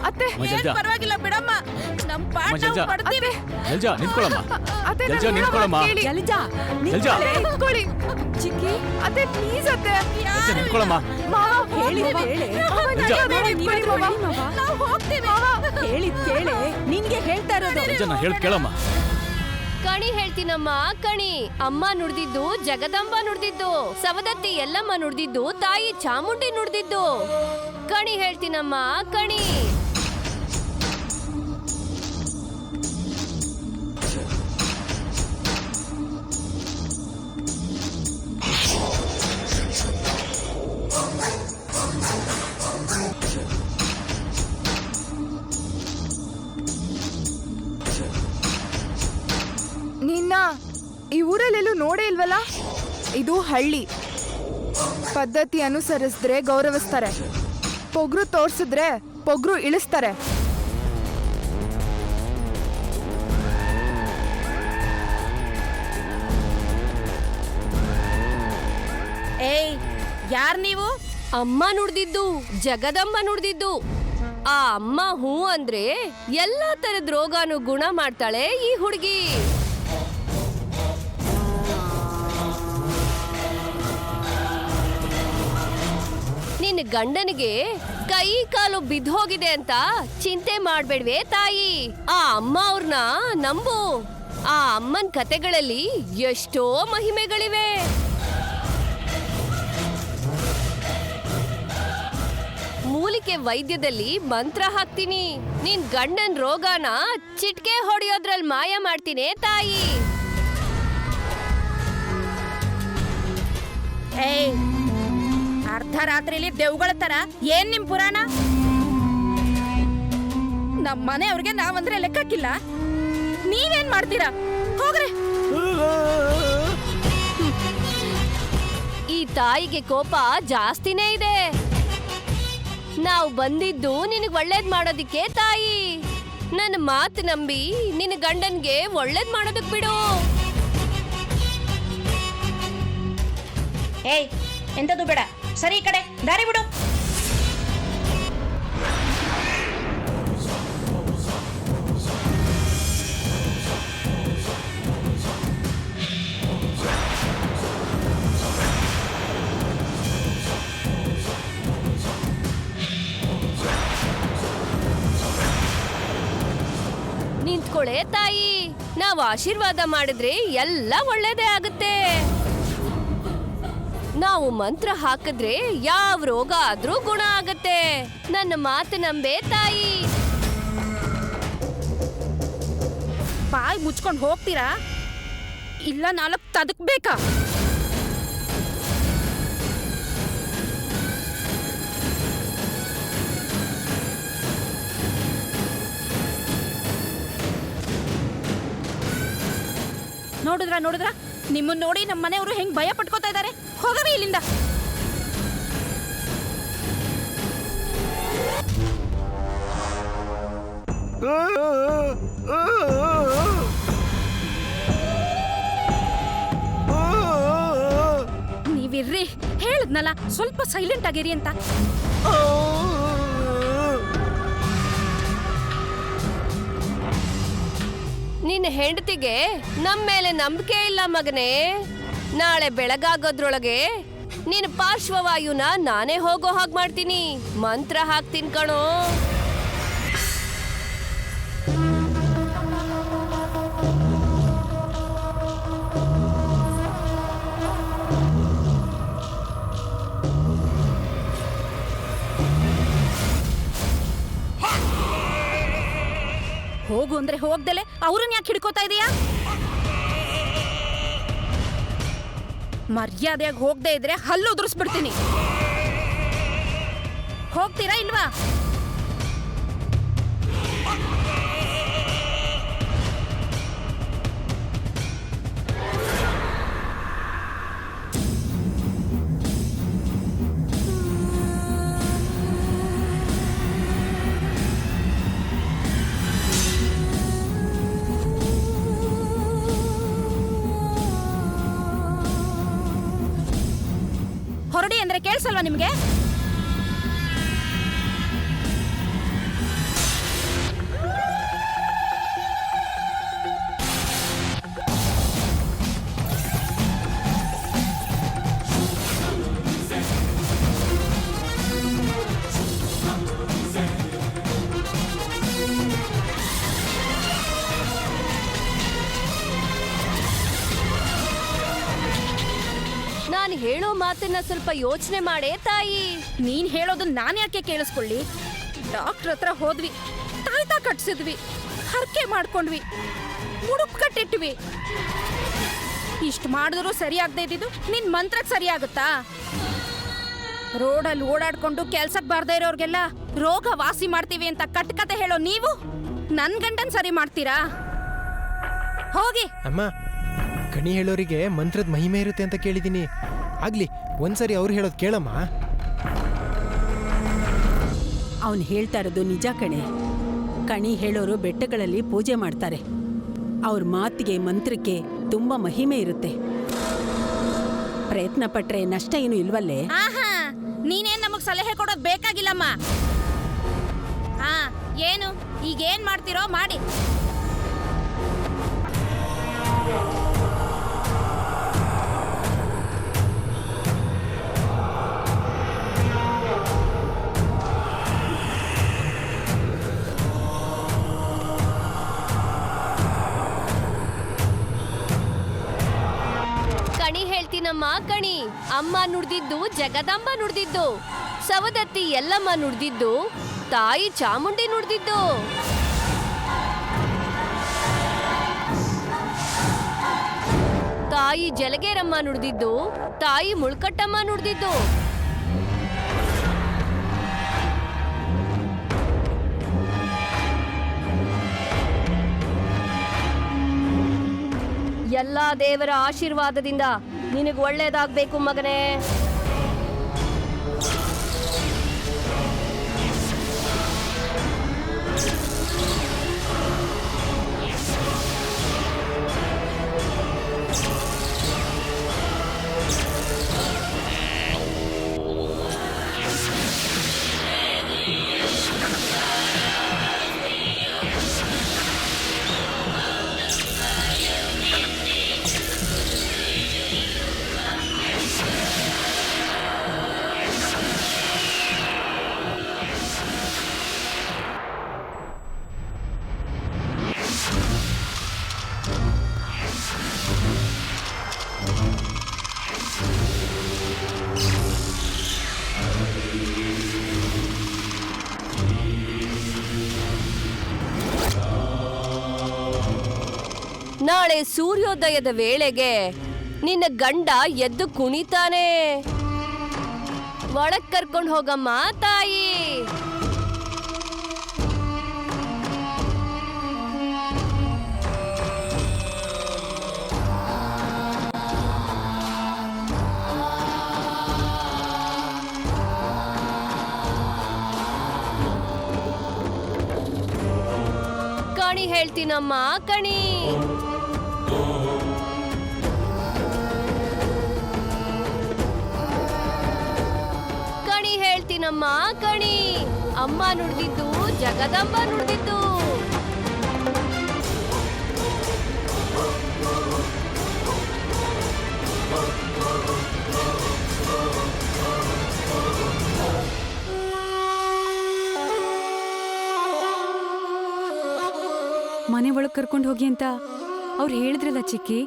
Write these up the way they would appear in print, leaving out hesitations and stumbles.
ಅತ್ತೆ ಪರವಾಗಿಲ್ಲ ಬಿಡಮ್ಮ, ನಮ್ ಪಾಠ ನಾವು ಪಡ್ತೀವಿ. ಜಲ್ಜಾ ನಿಂತ್ಕೊಳ್ಳಮ್ಮ. ಅತ್ತೆ ಜಲ್ಜಾ ನಿಂತ್ಕೊಳ್ಳಮ್ಮ. ಜಲಜಾ ಜಲ್ಜಾ ನಿಂತ್ಕೊಳ್ಳಿ. ಚಿಕ್ಕಿ ಅತ್ತೆ ಪ್ಲೀಸ್ ಅತ್ತೆ ಜಲ್ಜಾ ನಿಂತ್ಕೊಳ್ಳಮ್ಮ. ಮಾವ ಹೇಳಿದ್ರೆ ನಾವು ಹೋಗ್ತೀವಿ. ಹೇಳಿದ್ ಕೇಳೆ, ನಿನ್ಗೆ ಹೇಳ್ತಾ ಇರೋದು. ಜಲ್ಜಾ ನಾ ಹೇಳ್ ಕೇಳಮ್ಮ. ಕಣಿ ಹೇಳ್ತೀನಮ್ಮ ಕಣಿ. ಅಮ್ಮ ನುಡ್ದಿದ್ದು ಜಗದಂಬ ನುಡ್ದಿದ್ದು, ಸವದತ್ತಿ ಎಲ್ಲಮ್ಮ ನುಡ್ದಿದ್ದು, ತಾಯಿ ಚಾಮುಂಡಿ ನುಡ್ದಿದ್ದು. ಕಣಿ ಹೇಳ್ತೀನಮ್ಮ ಕಣಿ. ನಿನ್ನ ಈ ಊರಲ್ಲೆಲ್ಲೂ ನೋಡೇ ಇಲ್ವಲ್ಲ? ಇದು ಹಳ್ಳಿ. ಪದ್ಧತಿ ಅನುಸರಿಸಿದ್ರೆ ಗೌರವಿಸ್ತಾರೆ, ಪೊಗ್ರು ತೋರ್ಸಿದ್ರೆ ಪೊಗ್ರು ಇಳಿಸ್ತಾರೆ. ಏಯ್, ಯಾರ್ ನೀವು? ಅಮ್ಮ ನುಡ್ದಿದ್ದು ಜಗದಂಬ ನುಡ್ದಿದ್ದು. ಆ ಅಮ್ಮ ಹೂ ಅಂದ್ರೆ ಎಲ್ಲಾ ತರದ್ ರೋಗಾನು ಗುಣ ಮಾಡ್ತಾಳೆ ಈ ಹುಡುಗಿ. ನಿನ್ನ ಗಂಡನಿಗೆ ಕೈ ಕಾಲು ಬಿದ್ದೋಗಿದೆ ಅಂತ ಚಿಂತೆ ಮಾಡ್ಬೇಡ್ವೆ ತಾಯಿ. ಆ ಅಮ್ಮ ಅವ್ರನ್ನ ನಂಬು. ಆ ಅಮ್ಮನ್ ಕತೆಗಳಲ್ಲಿ ಎಷ್ಟೋ ಮಹಿಮೆಗಳಿವೆ. ಮೂಲಿಕೆ ವೈದ್ಯದಲ್ಲಿ ಮಂತ್ರ ಹಾಕ್ತೀನಿ. ನಿನ್ ಗಂಡನ್ ರೋಗನ ಚಿಟ್ಕೆ ಹೊಡೆಯೋದ್ರಲ್ಲಿ ಮಾಯ ಮಾಡ್ತೀನಿ ತಾಯಿ. ಏಯ್, ಅರ್ಧ ರಾತ್ರಿಲಿ ದೆವ್ಗಳ ತರ ಏನ್ ನಿಮ್ ಪುರಾಣ? ನಮ್ ಮನೆಯವ್ರಿಗೆ ನಾವಂದ್ರೆ ಲೆಕ್ಕಕ್ಕಿಲ್ಲ, ನೀವೇನ್ ಮಾಡ್ತೀರಾ? ಹೋಗ್ರಿ. ಈ ತಾಯಿಗೆ ಕೋಪ ಜಾಸ್ತಿನೇ ಇದೆ. ನಾವು ಬಂದಿದ್ದು ನಿನಗ್ ಒಳ್ಳೇದ್ ಮಾಡೋದಿಕ್ಕೆ ತಾಯಿ. ನನ್ನ ಮಾತು ನಂಬಿ ನಿನ್ನ ಗಂಡನ್ಗೆ ಒಳ್ಳೇದ್ ಮಾಡೋದಕ್ ಬಿಡು. ಏಯ್, ಎಂತದು ಬೇಡ, ಸರಿ ಈ ಕಡೆ ದಾರಿ ಬಿಡು. ನಿಂತ್ಕೊಳ್ಳೆ ತಾಯಿ. ನಾವು ಆಶೀರ್ವಾದ ಮಾಡಿದ್ರೆ ಎಲ್ಲ ಒಳ್ಳೇದೇ ಆಗುತ್ತೆ. ನಾವು ಮಂತ್ರ ಹಾಕಿದ್ರೆ ಯಾವ ರೋಗ ಆದ್ರೂ ಗುಣ ಆಗತ್ತೆ. ನನ್ನ ಮಾತು ನಂಬೆ ತಾಯಿ. ಬಾಯ್ ಮುಚ್ಕೊಂಡು ಹೋಗ್ತೀರಾ ಇಲ್ಲ 4 ತದಕ್ಬೇಕಾ? ನೋಡಿದ್ರ ನಿಮ್ಮನ್ನ ನೋಡಿ ನಮ್ಮ ಮನೆಯವರು ಹೆಂಗ್ ಭಯ ಪಟ್ಕೋತಾ ಇದ್ದಾರೆ. ಹೋಗರಿ ಇಲ್ಲಿಂದ. ನೀವಿರ್ರಿ, ಹೇಳದ್ನಲ್ಲ ಸ್ವಲ್ಪ ಸೈಲೆಂಟ್ ಆಗಿರಿ ಅಂತ. ನಿನ್ನ ಹೆಂಡತಿಗೆ ನಮ್ಮ ಮೇಲೆ ನಂಬಿಕೆ ಇಲ್ಲ ಮಗನೇ. ನಾಳೆ ಬೆಳಗಾಗೋದ್ರೊಳಗೆ ನಿನ್ನ ಪಾರ್ಶ್ವವಾಯುನ ನಾನೇ ಹೋಗೋ ಹಾಗೆ ಮಾಡ್ತೀನಿ. ಮಂತ್ರ ಹಾಕ್ತೀನಿ ಕಣೋ. ಹೋಗು ಅಂದ್ರೆ ಹೋಗ್ದಲೆ ಅವ್ರನ್ನ ಯಾಕೆ ಹಿಡ್ಕೋತಾ ಇದೀಯಾ? ಮರ್ಯಾದೆಯಾಗಿ ಹೋಗದೆ ಇದ್ರೆ ಹಲ್ಲು ಉದುರಿಸ್ಬಿಡ್ತೀನಿ. ಹೋಗ್ತೀರಾ ಇಲ್ವಾ? ಹೊರಡಿ ಅಂದ್ರೆ ಕೇಳಿಸಲ್ವಾ ನಿಮ್ಗೆ? ಮಾತನ್ನ ಸ್ವಲ್ಪ ಯೋಚನೆ ಮಾಡೇ ತಾಯಿ. ನೀನ್ ಹೇಳೋದನ್ನ ನಾನ್ ಯಾಕೆ ಕೇಳಿಸ್ಕೊಳ್ಳಿ? ಡಾಕ್ಟರ್ ಹತ್ರ ಹೋದ್ವಿ, ತಾಯ್ತಾ ಕಟ್ಸಿದ್ವಿ, ಹರಕೆ ಮಾಡ್ಕೊಂಡ್ವಿ, ಮುಡುಪ್ ಕಟ್ಟಿಟ್ವಿ. ಇಷ್ಟು ಮಾಡಿದ್ರು ಸರಿಯಾಗದೆ ಇದ್ದಿದ್ದು ನಿನ್ ಮಂತ್ರಕ್ಕೆ ಸರಿಯಾಗುತ್ತಾ? ರೋಡಲ್ಲಿ ಓಡಾಡ್ಕೊಂಡು ಕೆಲ್ಸಕ್ಕೆ ಬಾರ್ದೇ ಇರೋರ್ಗೆಲ್ಲ ರೋಗ ವಾಸಿ ಮಾಡ್ತೀವಿ ಅಂತ ಕಟ್ಕತೆ ಹೇಳೋ ನೀವು ನನ್ ಗಂಡನ್ ಸರಿ ಮಾಡ್ತೀರಾ? ಹೋಗಿ. ಅಮ್ಮ, ಕಣಿ ಹೇಳೋರಿಗೆ ಮಂತ್ರದ ಮಹಿಮೆ ಇರುತ್ತೆ ಅಂತ ಕೇಳಿದ್ದೀನಿ. ಆಗ್ಲಿ, ಒಂದ್ಸರಿ ಅವ್ರು ಹೇಳೋದು ಕೇಳಮ್ಮ. ಅವನು ಹೇಳ್ತಾ ಇರೋದು ನಿಜ ಕಣೆ. ಕಣಿ ಹೇಳೋರು ಬೆಟ್ಟಗಳಲ್ಲಿ ಪೂಜೆ ಮಾಡ್ತಾರೆ. ಅವ್ರ ಮಾತಿಗೆ ಮಂತ್ರಕ್ಕೆ ತುಂಬಾ ಮಹಿಮೆ ಇರುತ್ತೆ. ಪ್ರಯತ್ನ ಪಟ್ರೆ ನಷ್ಟ ಏನು ಇಲ್ವಲ್ಲೇ? ಆಹಾ, ನೀನೇನ್ ನಮಗ್ ಸಲಹೆ ಕೊಡೋದ್ ಬೇಕಾಗಿಲ್ಲಮ್ಮ. ಹಾ, ಏನು ಈಗೇನ್ ಮಾಡ್ತಿರೋ ಮಾಡಿ. ಕಣಿ ಹೇಳ್ತೀನಮ್ಮ ಕಣಿ. ಅಮ್ಮ ನುಡ್ದಿದ್ದು ಜಗದಂಬ ನುಡ್ದಿದ್ದು, ಸವದತ್ತಿ ಎಲ್ಲಮ್ಮ ನುಡ್ದಿದ್ದು, ತಾಯಿ ಚಾಮುಂಡಿ ನುಡ್ದಿದ್ದು. ತಾಯಿ ಜಲಗೇರಮ್ಮ ನುಡ್ದಿದ್ದು, ತಾಯಿ ಮುಳ್ಕಟ್ಟಮ್ಮ ನುಡ್ದಿದ್ದು. ಎಲ್ಲಾ ದೇವರ ಆಶೀರ್ವಾದದಿಂದ ನಿನಗೆ ಒಳ್ಳೇದಾಗ್ಬೇಕು ಮಗನೇ. ನಾಳೆ ಸೂರ್ಯೋದಯದ ವೇಳೆಗೆ ನಿನ್ನ ಗಂಡ ಎದ್ದು ಕುಣಿತಾನೆ. ಒಳಗ್ ಕರ್ಕೊಂಡು ಹೋಗಮ್ಮ ತಾಯಿ. ಕಣಿ ಹೇಳ್ತೀನಮ್ಮ ಕಣಿ. ಕಣಿ ಹೇಳ್ತೀನಮ್ಮ ಕಣಿ. ಅಮ್ಮ ನುಡ್ದಿದ್ದು ಜಗದಂಬ ನುಡ್ದಿದ್ದು. ಮನೆ ಒಳಗೆ ಕರ್ಕೊಂಡು ಹೋಗಿ ಅಂತ ಅವ್ರು ಹೇಳಿದ್ರಲ್ಲ ಚಿಕ್ಕಿ.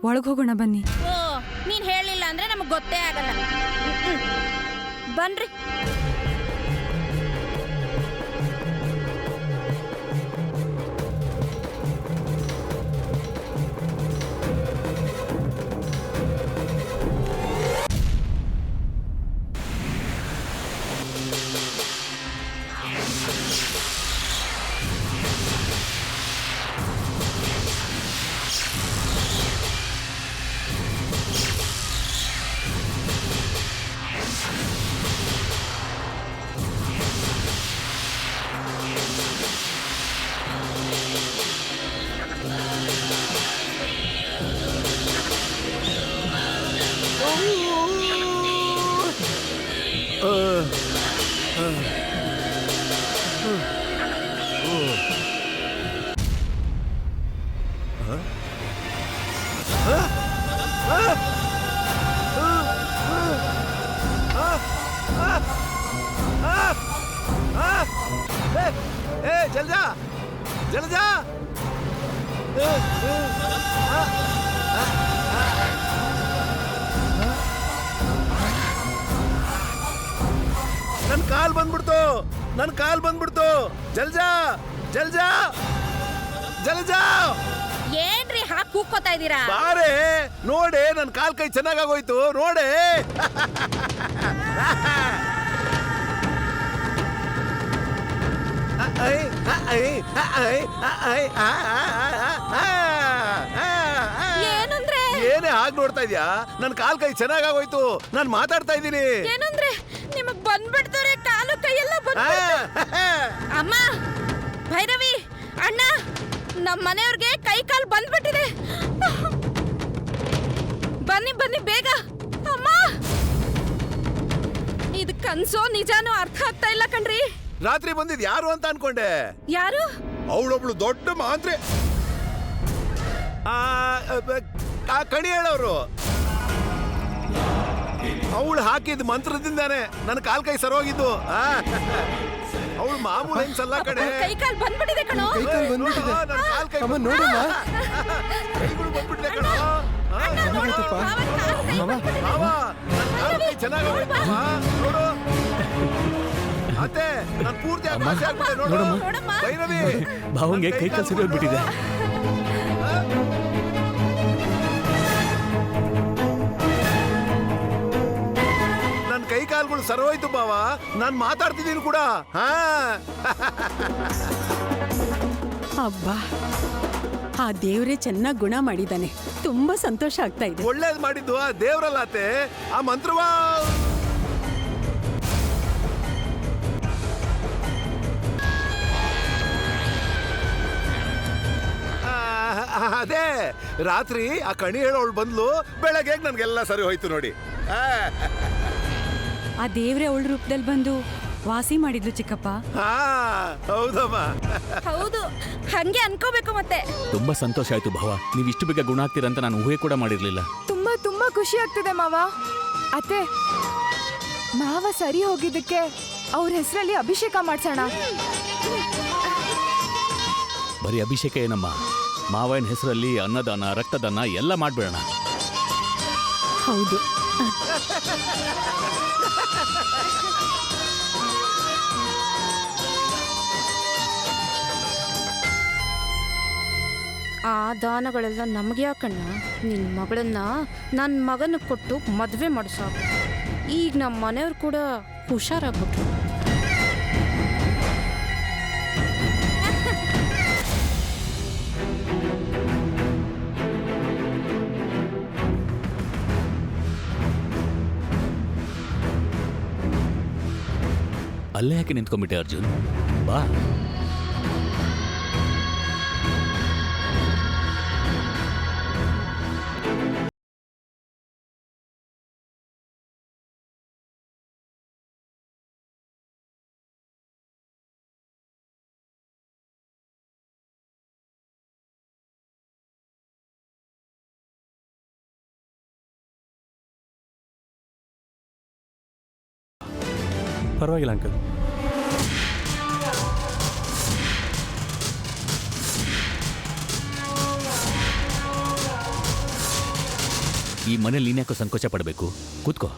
ಒಳಗೆ ಹೋಗೋಣ ಬನ್ನಿ. ಓ, ನೀನ್ ಹೇಳಿಲ್ಲ ಅಂದ್ರೆ ನಮಗ್ ಗೊತ್ತೇ ಆಗಲ್ಲ. ಬನ್ರಿ. जल्दा जल्दा ಕಾಲ್ ಬಂದ್ಬಿಡ್ತು, ನನ್ ಕಾಲ್ ಬಂದ್ಬಿಡ್ತು. ಜಲ್ಜಾ ಜಲ್ಜಾ ಜಲ್ಜಾ ಏನ್ರಿ ಹಾಕ್ ಕೂಗ್ಕೋತಾ ಇದೀರಾ? ಬಾರೆ ನೋಡೆ, ನನ್ ಕಾಲ್ ಕೈ ಚೆನ್ನಾಗೋಯ್ತು ನೋಡೆ. ಏನಂದ್ರೆ? ಏನೇ ಹಾಗೆ ನೋಡ್ತಾ ಇದ್ಯಾ? ನನ್ ಕಾಲ್ ಕೈ ಚೆನ್ನಾಗೋಯ್ತು, ನಾನ್ ಮಾತಾಡ್ತಾ ಇದ್ದೀನಿ. ಏನಂದ್ರೆ ನಿಮಗ್ ಬಂದ್ಬಿಡ್ತಾರೆ ಕಾಲು ಕೈಯೆಲ್ಲ ಅಮ್ಮ, ಭೈರವಿ, ಅಣ್ಣ, ನಮ್ ಮನೆಯವ್ರಿಗೆ ಕೈ ಕಾಲು ಬಂದ್ಬಿಟ್ಟಿದೆ. ಬನ್ನಿ ಬನ್ನಿ ಬೇಗ. ಅಮ್ಮ, ಇದು ಕನ್ಸೋ ನಿಜಾನೋ ಅರ್ಥ ಆಗ್ತಾ ಇಲ್ಲ ಕಣ್ರಿ. ರಾತ್ರಿ ಬಂದಿದ್ ಯಾರು ಅಂತ ಅನ್ಕೊಂಡೆ. ಯಾರು? ಅವಳೊಬ್ಳು ದೊಡ್ಡ ಮಾಂತ್ರಿ, ಆ ಕಣಿ ಹೇಳೋರು. ಅವಳು ಹಾಕಿದ ಮಂತ್ರದಿಂದಾನೆ ನನ್ನ ಕಾಲ್ ಕೈ ಸರೋಗಿದ್ದು. ಅವಳು ಮಾಮೂಲು ಹೆಂಗ್ಸಲ್ಲ ಕಡೆ. ಕೈ ಕಾಲು ಬಂದ್ಬಿಟ್ಟಿದೆ ಕಣೋ. ಕೈ ಕಾಲು ಬಂದ್ಬಿಟ್ಟಿದೆ. ನನ್ನ ಕಾಲ್ ಕೈ ಅಮ್ಮ ನೋಡಮ್ಮ. ಕೈಗಳು ಬಂದ್ಬಿಟ್ಟಿದೆ ಕಣೋ. ಏನಾಗೈತಪ್ಪ? ಮಾವ, ಮಾವ, ನನ್ನ ಕಾಲ್ ಕೈ ಚೆನ್ನಾಗೋಯ್ತು ನೋಡು. ಅತ್ತೆ, ನಾನು ಪೂರ್ತಿ ಆಕಾಶ ಆಗ್ಬಿಟ್ಟೆ ನೋಡು. ನೋಡಮ್ಮ. ಭೈರವಿ, ಭಾವಂಗೆ ಕೈ ಕಾಲು ಸರಿ ಹೋಗ್ಬಿಟ್ಟಿದೆ. ನನ್ನ ಕೈ ಕಾಲುಗಳು ಸರೋಯ್ತು ಬಾವ, ನಾನು ಮಾತಾಡ್ತಿದ್ದೀನಿ ಕೂಡ. ಅಬ್ಬಾ, ಆ ದೇವ್ರೇ ಚೆನ್ನಾಗಿ ಗುಣ ಮಾಡಿದಾನೆ. ತುಂಬಾ ಸಂತೋಷ ಆಗ್ತಾ ಇದೆ. ಒಳ್ಳೇದ್ ಮಾಡಿದ್ದು ಆ ದೇವ್ರಲ್ಲ ಅತ್ತೆ, ಆ ಮಂತ್ರವಾ. ಅದೇ ರಾತ್ರಿ ಆ ಕಣಿ ಹೇಳೋಳು ಬಂದ್ಲು, ಬೆಳಗ್ಗೆ ನನ್ಗೆಲ್ಲ ಸರಿ ಹೋಯ್ತು ನೋಡಿ. ಆ ದೇವ್ರೆ ಅವಳ ರೂಪದಲ್ಲಿ ಬಂದು ವಾಸಿ ಮಾಡಿದ್ಲು ಚಿಕ್ಕಪ್ಪ. ಹೌದಮ್ಮ. ಹೌದು, ಹಂಗೆ ಅನ್ಕೋಬೇಕು ಮತ್ತೆ. ತುಂಬಾ ಸಂತೋಷ ಆಯ್ತು ಭಾವ, ನೀವು ಇಷ್ಟು ಬೇಗ ಗುಣ ಆಗ್ತೀರಂತ ನಾನು ಊಹೆ ಕೂಡ ಮಾಡಿರ್ಲಿಲ್ಲ. ತುಂಬಾ ತುಂಬಾ ಖುಷಿ ಆಗ್ತಿದೆ ಮಾವ. ಅತ್ತೆ, ಮಾವ ಸರಿ ಹೋಗಿದ್ದಕ್ಕೆ ಅವ್ರ ಹೆಸರಲ್ಲಿ ಅಭಿಷೇಕ ಮಾಡ್ಸೋಣ. ಬರೀ ಅಭಿಷೇಕ ಏನಮ್ಮ, ಮಾವನ ಹೆಸರಲ್ಲಿ ಅನ್ನದಾನ, ರಕ್ತದಾನ ಎಲ್ಲ ಮಾಡ್ಬೇಡ. ಹೌದು. ಆ ದಾನಗಳೆಲ್ಲ ನಮಗೆ ಯಾಕಣ್ಣ? ನಿನ್ನ ಮಗಳನ್ನ ನನ್ನ ಮಗನ ಕೊಟ್ಟು ಮದುವೆ ಮಾಡಿಸಾಕು. ಈಗ ನಮ್ಮ ಮನೆಯವ್ರು ಕೂಡ ಹುಷಾರಾಗ್ಬಿಟ್ರು. ಅಲ್ಲೇ ಯಾಕೆ ನಿಂತ್ಕೊಂಡ್ಬಿಟ್ಟೆ ಅರ್ಜುನ್? ಬಾ. ಪರವಾಗಿಲ್ಲ ಅಂಕಲ್. ಈ ಮನೇಲಿ ನೀನ್ಯಾಕೋ ಸಂಕೋಚ ಪಡಬೇಕು? ಕೂತ್ಕೋ.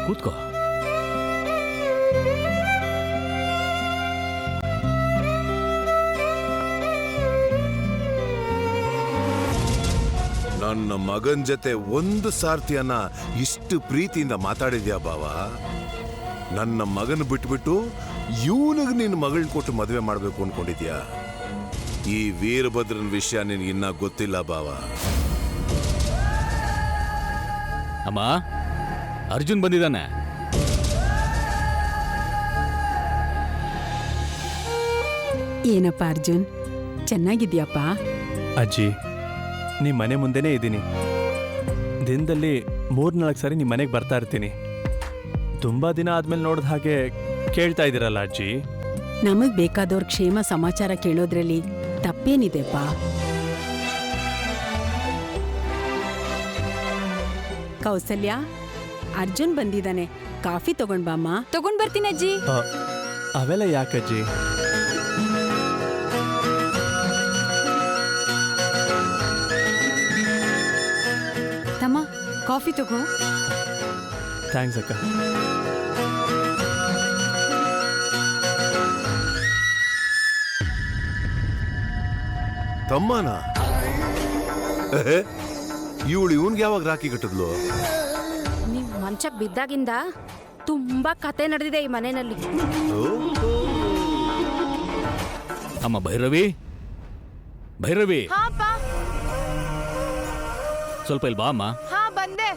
ಕೂತ್ಕೋ. ನನ್ನ ಮಗನ್ ಜೊತೆ ಒಂದು ಸಾರ್ತಿಯನ್ನ ಇಷ್ಟು ಪ್ರೀತಿಯಿಂದ ಮಾತಾಡಿದ್ಯಾ ಬಾವ? ನನ್ನ ಮಗನ ಬಿಟ್ಬಿಟ್ಟು ಇವನಿಗೆ ನಿನ್ನ ಮಗಳನ್ನ ಕೊಟ್ಟು ಮದುವೆ ಮಾಡಬೇಕು ಅನ್ಕೊಂಡಿದ್ಯಾ? ಈ ವೀರಭದ್ರನ ವಿಷಯ ನಿನಗಿನ್ನ ಗೊತ್ತಿಲ್ಲ ಬಾವ. ಅಮ್ಮ, ಅರ್ಜುನ್ ಬಂದಿದ್ದಾನೆ. ಏನಪ್ಪ ಅರ್ಜುನ್, ಚೆನ್ನಾಗಿದ್ಯಪ್ಪ? ಅಜ್ಜಿ, ನಿಮ್ಮ ಮನೆ ಮುಂದೆನೇ ಇದ್ದೀನಿ. ದಿನದಲ್ಲಿ 3-4 ಸಾರಿ ನಿಮ್ಮ ಮನೆಗೆ ಬರ್ತಾ ಇರ್ತೀನಿ. ತುಂಬ ದಿನ ಆದ್ಮೇಲೆ ನೋಡಿದ ಹಾಗೆ ಕೇಳ್ತಾ ಇದ್ದೀರಲ್ಲ ಅಜ್ಜಿ. ನಮಗ್ ಬೇಕಾದವ್ರ ಕ್ಷೇಮ ಸಮಾಚಾರ ಕೇಳೋದ್ರಲ್ಲಿ ತಪ್ಪೇನಿದೆಪ್ಪ? ಕೌಸಲ್ಯ, ಅರ್ಜುನ್ ಬಂದಿದ್ದಾನೆ, ಕಾಫಿ ತಗೊಂಡ್ ಬಾಮ್ಮ. ತಗೊಂಡ್ ಬರ್ತೀನಿ ಅಜ್ಜಿ. ಅವೆಲ್ಲ ಯಾಕಜ್ಜಿ? ಕಾಫಿ ತಗೋ. ಥ್ಯಾಂಕ್ಸ್ ಅಕ್ಕ. ತಮ್ಮನ ಇವಳು ಇವನ್ಗೆ ಯಾವಾಗ ರಾಖಿ ಕಟ್ಟಿದ್ಲು? ನೀವು ಮಂಚಕ್ಕೆ ಬಿದ್ದಾಗಿಂದ ತುಂಬಾ ಕತೆ ನಡೆದಿದೆ ಈ ಮನೆಯಲ್ಲಿ. ಅಮ್ಮ ಭೈರವಿ, ಭೈರವಿ, ಹಾ ಅಪ್ಪ. ಸ್ವಲ್ಪ ಇಲ್ಲಿ ಬಾ ಅಮ್ಮ. ಹಾ ಬಂದೆ.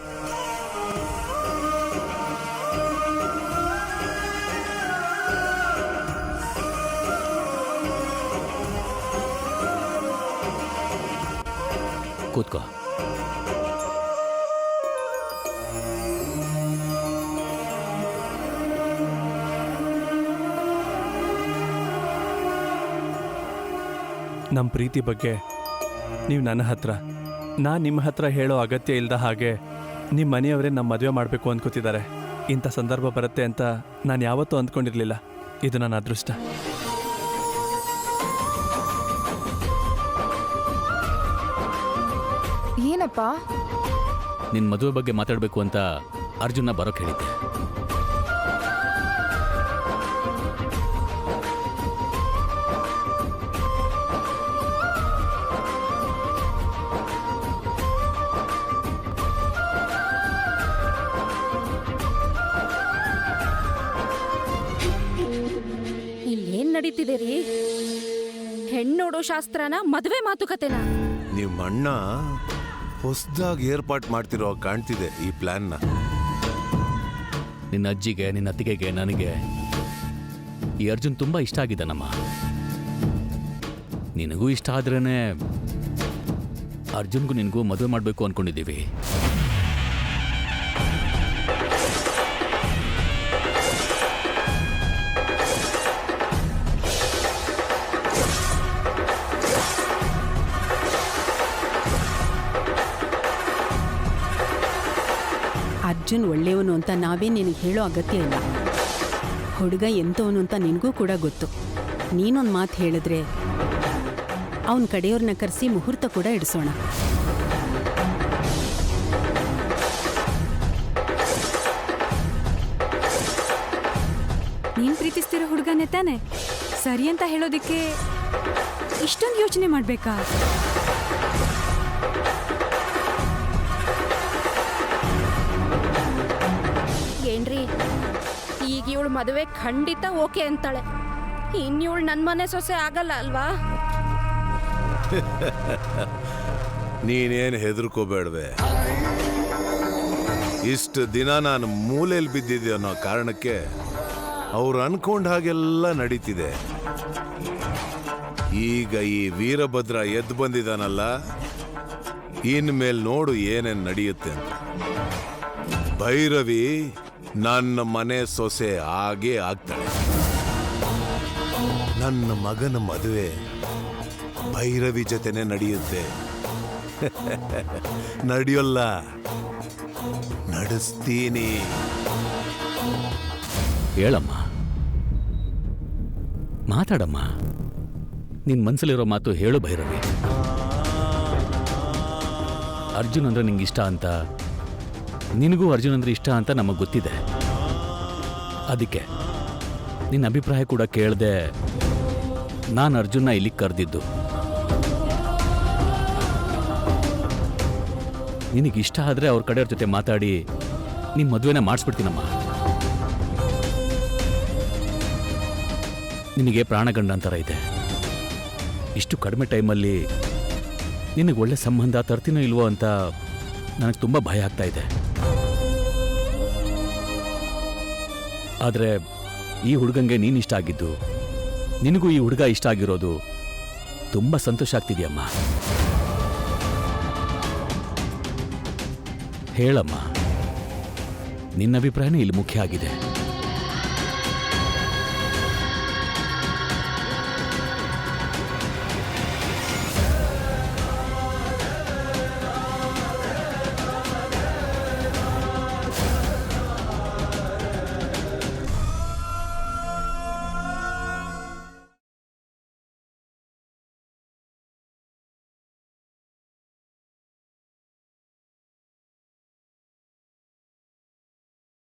ಕೂತ್ಕೋ. ನಮ್ಮ ಪ್ರೀತಿ ಬಗ್ಗೆ ನೀವು ನನ್ನ ಹತ್ರ, ನಾನು ನಿಮ್ಮ ಹತ್ರ ಹೇಳೋ ಅಗತ್ಯ ಇಲ್ಲದ ಹಾಗೆ ನಿಮ್ಮ ಮನೆಯವರೇ ನಮ್ಮ ಮದುವೆ ಮಾಡಬೇಕು ಅಂದ್ಕೋತಿದ್ದಾರೆ. ಇಂಥ ಸಂದರ್ಭ ಬರುತ್ತೆ ಅಂತ ನಾನು ಯಾವತ್ತೂ ಅಂದ್ಕೊಂಡಿರಲಿಲ್ಲ. ಇದು ನನ್ನ ಅದೃಷ್ಟ. ಏನಪ್ಪ? ನಿನ್ ಮದುವೆ ಬಗ್ಗೆ ಮಾತಾಡಬೇಕು ಅಂತ ಅರ್ಜುನ್ನ ಬರೋಕ್ ಹೇಳಿದ್ದೆ. ಇಲ್ಲೇನ್ ನಡೀತಿದೆ ರೀ? ಹೆಣ್ಣೋಡೋ ಶಾಸ್ತ್ರನ ಮದುವೆ ಮಾತುಕತೆನಾ? ನಿಮ್ಮ ಅಣ್ಣ ಹೊಸದಾಗಿ ಏರ್ಪಾಟ್ ಮಾಡ್ತಿರೋ ಕಾಣ್ತಿದೆ ಈ ಪ್ಲಾನ್ನ. ನಿನ್ನ ಅಜ್ಜಿಗೆ, ನಿನ್ನ ಅತ್ತಿಗೆಗೆ, ನನಗೆ ಈ ಅರ್ಜುನ್ ತುಂಬಾ ಇಷ್ಟ ಆಗಿದ್ದಾನಮ್ಮ. ನಿನಗೂ ಇಷ್ಟ ಆದ್ರೇನೆ ಅರ್ಜುನ್ಗೂ ನಿನಗೂ ಮದುವೆ ಮಾಡಬೇಕು ಅನ್ಕೊಂಡಿದ್ದೀವಿ. ಅರ್ಜುನ್ ಒಳ್ಳೆಯವನು ಅಂತ ನಾವೇ ನಿನಗೆ ಹೇಳೋ ಅಗತ್ಯ ಇಲ್ಲ. ಹುಡುಗ ಎಂಥವನು ಅಂತ ನಿನಗೂ ಕೂಡ ಗೊತ್ತು. ನೀನೊಂದು ಮಾತು ಹೇಳಿದ್ರೆ ಅವನ ಕಡೆಯವ್ರನ್ನ ಕರೆಸಿ ಮುಹೂರ್ತ ಕೂಡ ಇಡಿಸೋಣ. ನೀನ್ ಪ್ರೀತಿಸ್ತಿರೋ ಹುಡುಗನೇ ತಾನೆ? ಸರಿ ಅಂತ ಹೇಳೋದಿಕ್ಕೆ ಇಷ್ಟೊಂದು ಯೋಚನೆ ಮಾಡ್ಬೇಕಾ? ಏನ್ರಿ, ಈಗ ಇವಳು ಮದುವೆ ಖಂಡಿತ ಓಕೆ ಅಂತಾಳೆ. ಇನ್ನಿವಳು ನನ್ನ ಮನೆ ಸೊಸೆ ಆಗಲ್ಲ ಅಲ್ವಾ? ನೀನೇನು ಹೆದರ್ಕೋಬೇಡ್ವೆ. ಇಷ್ಟು ದಿನ ನಾನು ಮೂಲೆಯಲ್ಲಿ ಬಿದ್ದಿದ್ದೆ ಅನ್ನೋ ಕಾರಣಕ್ಕೆ ಅವ್ರು ಅನ್ಕೊಂಡ ಹಾಗೆಲ್ಲ ನಡೀತಿದೆ. ಈಗ ಈ ವೀರಭದ್ರ ಎದ್ದು ಬಂದಿದ್ದಾನಲ್ಲ, ಇನ್ಮೇಲೆ ನೋಡು ಏನೇನು ನಡೆಯುತ್ತೆ ಅಂತ. ಭೈರವಿ ನನ್ನ ಮನೆ ಸೊಸೆ ಆಗೇ ಆಗ್ತಾಳೆ. ನನ್ನ ಮಗನ ಮದುವೆ ಭೈರವಿ ಜೊತೆನೆ ನಡೆಯುತ್ತೆ. ನಡೆಯೋಲ್ಲ, ನಡೆಸ್ತೀನಿ. ಹೇಳಮ್ಮ, ಮಾತಾಡಮ್ಮ. ನಿನ್ ಮನ್ಸಲ್ಲಿರೋ ಮಾತು ಹೇಳು ಭೈರವಿ. ಅರ್ಜುನ್ ಅಂದ್ರೆ ನಿಂಗೆ ಇಷ್ಟ ಅಂತ, ನಿನಗೂ ಅರ್ಜುನ್ ಅಂದ್ರೆ ಇಷ್ಟ ಅಂತ ನಮಗೆ ಗೊತ್ತಿದೆ. ಅದಕ್ಕೆ ನಿನ್ನ ಅಭಿಪ್ರಾಯ ಕೂಡ ಕೇಳದೆ ನಾನು ಅರ್ಜುನ್ನ ಇಲ್ಲಿಗೆ ಕರೆದಿದ್ದು. ನಿನಗಿಷ್ಟ ಆದರೆ ಅವ್ರ ಕಡೆಯವ್ರ ಜೊತೆ ಮಾತಾಡಿ ನಿಮ್ಮ ಮದುವೆನ ಮಾಡಿಸ್ಬಿಡ್ತೀನಮ್ಮ. ನಿನಗೆ ಪ್ರಾಣಗಂಡಾಂತರ ಇದೆ. ಇಷ್ಟು ಕಡಿಮೆ ಟೈಮಲ್ಲಿ ನಿನಗೆ ಒಳ್ಳೆ ಸಂಬಂಧ ತರ್ತೀನೋ ಇಲ್ವೋ ಅಂತ ನನಗೆ ತುಂಬ ಭಯ ಆಗ್ತಾ ಇದೆ. ಆದರೆ ಈ ಹುಡುಗಂಗೆ ನೀನು ಇಷ್ಟ ಆಗಿದ್ದು, ನಿನಗೂ ಈ ಹುಡುಗ ಇಷ್ಟ ಆಗಿರೋದು ತುಂಬ ಸಂತೋಷ ಆಗ್ತಿದೆಯಮ್ಮ. ಹೇಳಮ್ಮ, ನಿನ್ನ ಅಭಿಪ್ರಾಯನೇ ಇಲ್ಲಿ ಮುಖ್ಯ ಆಗಿದೆ.